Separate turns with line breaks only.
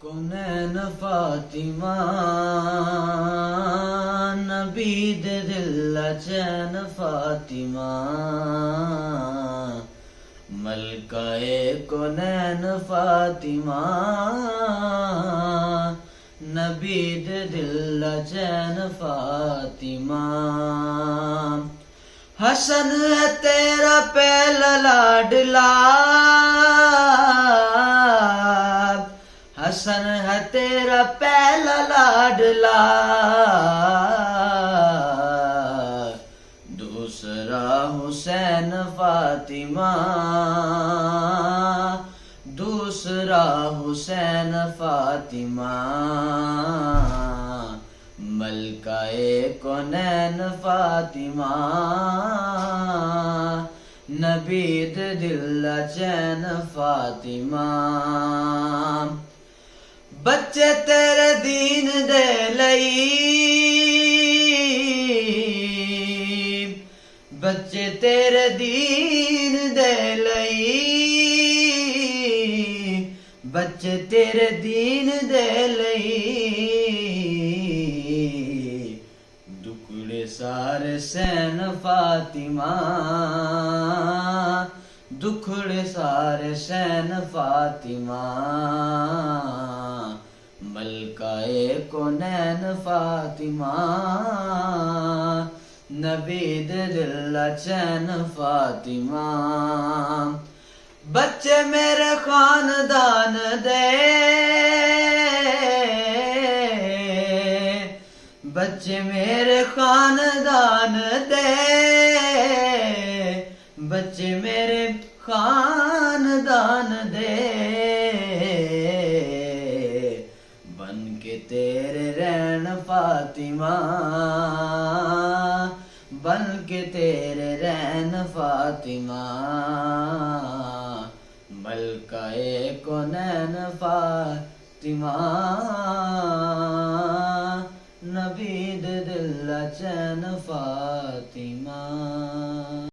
कुनैन फातिमा नबी दे दिल चैन फातिमा मलकाए कुनैन फातिमा नबी दे दिल चैन फातिमा। हसन है तेरा पहला लाडला, हसन है तेरा पहला लाडला, दूसरा हुसैन फातिमा, दूसरा हुसैन फातिमा मलकाए कुनैन फातिमा नबी दे दिल चैन फातिमा। बच्चे तेरे दीन दे लई, बच्चे तेरे दीन दे लई, बच्चे तेरे दीन दे लई दुखड़े सारे सहन फातिमा, दुखड़े सारे सहन फातिमा मलकाए कुनैन फातिमा नबी दे दिल चैन फातिमा। बच्चे मेरे खानदान दे, बच्चे मेरे खानदान दे, बच्चे मेरे खानदान दे बन के तेरे रैन फातिमा, बन के तेरे रैन फातिमा मलकाए कुनैन फातिमा नबी दे दिल चैन फातिमा।